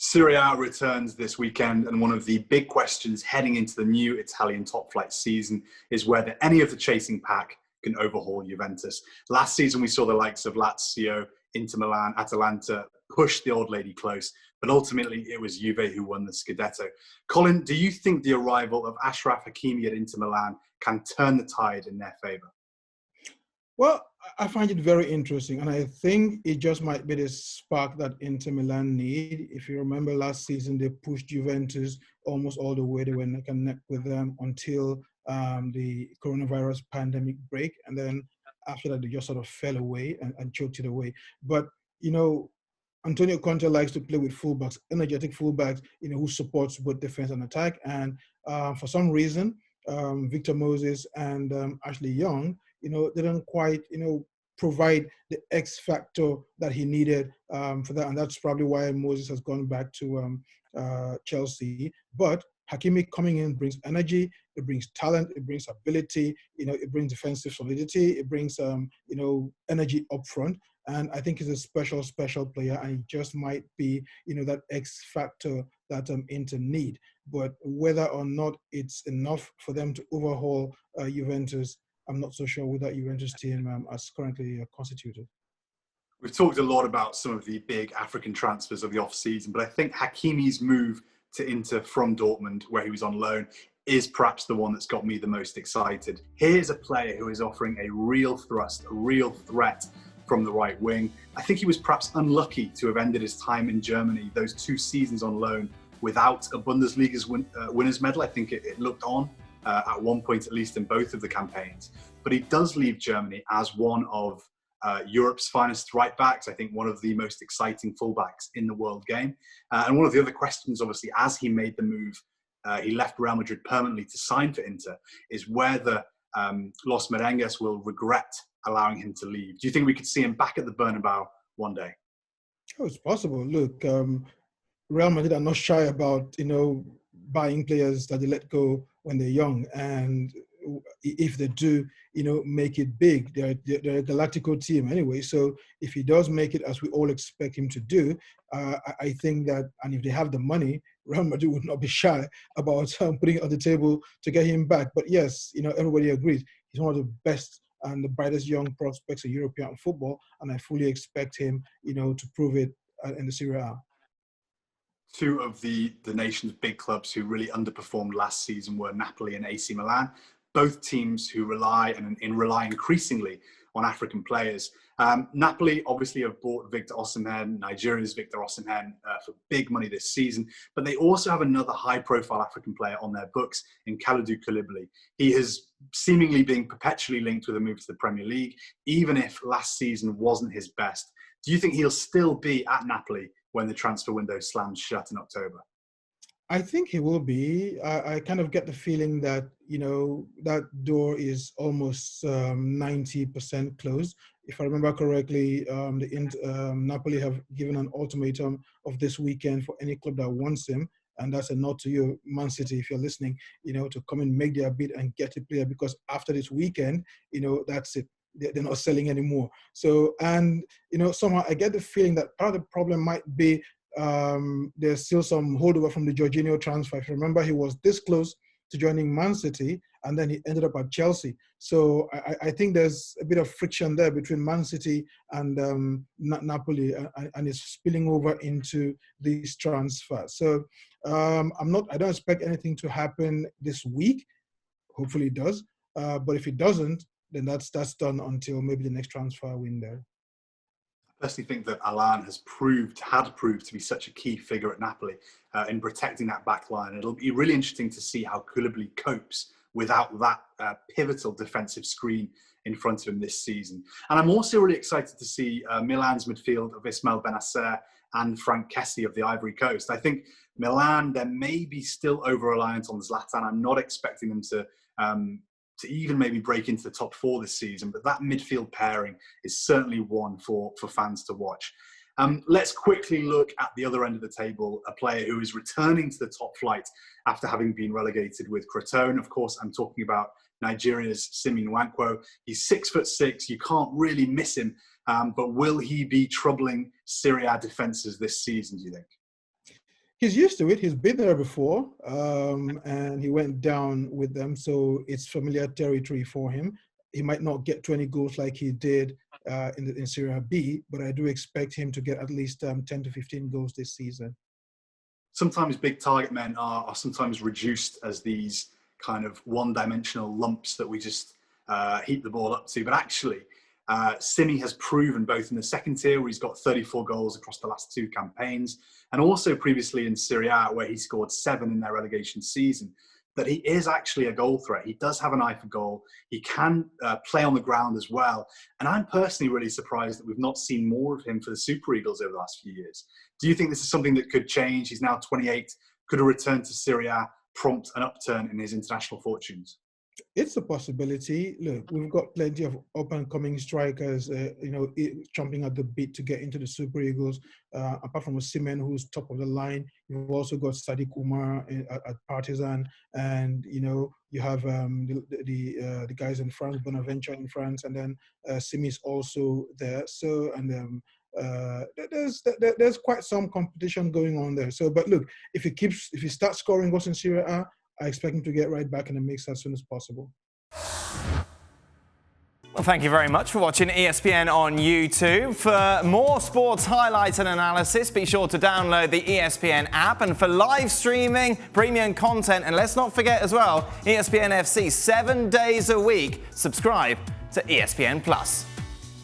Serie A returns this weekend, and one of the big questions heading into the new Italian top flight season is whether any of the chasing pack can overhaul Juventus. Last season, we saw the likes of Lazio, Inter Milan, Atalanta push the old lady close, but ultimately it was Juve who won the Scudetto. Colin, do you think the arrival of Achraf Hakimi at Inter Milan can turn the tide in their favour? Well, I find it very interesting, and I think it just might be the spark that Inter Milan need. If you remember last season, they pushed Juventus almost all the way. They were neck and neck with them until the coronavirus pandemic break, and then after that, they just sort of fell away and choked it away. But, Antonio Conte likes to play with fullbacks, energetic fullbacks, who supports both defense and attack. And for some reason, Victor Moses and Ashley Young, didn't quite, provide the X factor that he needed for that. And that's probably why Moses has gone back to Chelsea. But Hakimi coming in brings energy, it brings talent, it brings ability, it brings defensive solidity, it brings, energy up front. And I think he's a special, special player, and he just might be, that X factor that Inter need. But whether or not it's enough for them to overhaul Juventus, I'm not so sure with that Juventus team as currently constituted. We've talked a lot about some of the big African transfers of the off-season, but I think Hakimi's move to Inter from Dortmund, where he was on loan, is perhaps the one that's got me the most excited. Here's a player who is offering a real thrust, a real threat from the right wing. I think he was perhaps unlucky to have ended his time in Germany, those 2 seasons on loan, without a Bundesliga's winners' medal. I think it looked on at one point, at least in both of the campaigns. But he does leave Germany as one of Europe's finest right backs. I think one of the most exciting fullbacks in the world game. And one of the other questions, obviously, as he made the move, he left Real Madrid permanently to sign for Inter, is whether Los Merengues will regret allowing him to leave. Do you think we could see him back at the Bernabeu one day? Oh, it's possible. Look, Real Madrid are not shy about, buying players that they let go when they're young. And if they do, make it big, they're a Galactico team anyway. So if he does make it, as we all expect him to do, I think that, and if they have the money, Real Madrid would not be shy about putting it on the table to get him back. But yes, everybody agrees. He's one of the best and the brightest young prospects of European football, and I fully expect him, to prove it in the Serie A. 2 of the nation's big clubs who really underperformed last season were Napoli and AC Milan, both teams who rely increasingly on African players. Napoli obviously have bought Victor Osimhen, Nigeria's Victor Osimhen, for big money this season, but they also have another high-profile African player on their books in Kalidou Koulibaly. He has seemingly been perpetually linked with a move to the Premier League, even if last season wasn't his best. Do you think he'll still be at Napoli when the transfer window slams shut in October? I think he will be. I kind of get the feeling that, that door is almost 90% closed. If I remember correctly, Napoli have given an ultimatum of this weekend for any club that wants him. And that's a nod to you, Man City, if you're listening, to come and make their bid and get a player, because after this weekend, that's it. They're not selling anymore. So, and, somehow I get the feeling that part of the problem might be there's still some holdover from the Jorginho transfer. If you remember, he was this close to joining Man City, and then he ended up at Chelsea. So I think there's a bit of friction there between Man City and Napoli, and it's spilling over into these transfers. So I don't expect anything to happen this week. Hopefully it does. But if it doesn't, then that's done until maybe the next transfer window. I personally think that Alan had proved to be such a key figure at Napoli in protecting that back line. It'll be really interesting to see how Koulibaly copes without that pivotal defensive screen in front of him this season. And I'm also really excited to see Milan's midfield of Ismael Benacer and Franck Kessie of the Ivory Coast. I think Milan, they're maybe still over-reliant on Zlatan. I'm not expecting them to even maybe break into the top 4 this season, but that midfield pairing is certainly one for fans to watch. Let's quickly look at the other end of the table, a player who is returning to the top flight after having been relegated with Crotone. Of course, I'm talking about Nigeria's Simi Nwankwo. He's 6'6". You can't really miss him, but will he be troubling Serie A defences this season, do you think? He's used to it. He's been there before, and he went down with them, so it's familiar territory for him. He might not get 20 goals like he did in Serie B, but I do expect him to get at least 10 to 15 goals this season. Sometimes big target men are sometimes reduced as these kind of one-dimensional lumps that we just heat the ball up to. But actually, Simi has proven both in the second tier, where he's got 34 goals across the last 2 campaigns, and also previously in Serie A, where he scored 7 in their relegation season, that he is actually a goal threat. He does have an eye for goal. He can play on the ground as well. And I'm personally really surprised that we've not seen more of him for the Super Eagles over the last few years. Do you think this is something that could change? He's now 28. Could a return to Serie A prompt an upturn in his international fortunes? It's a possibility. Look, we've got plenty of up-and-coming strikers, chomping at the bit to get into the Super Eagles. Apart from Osimhen, who's top of the line, you've also got Sadiq Umar at Partizan, and you have the guys in France, Benacer in France, and then Simi's also there. So there's quite some competition going on there. So, but look, if he starts scoring goals in Serie A, I expect him to get right back in the mix as soon as possible. Well, thank you very much for watching ESPN on YouTube. For more sports highlights and analysis, be sure to download the ESPN app. And for live streaming, premium content, and let's not forget as well, ESPN FC 7 days a week. Subscribe to ESPN Plus.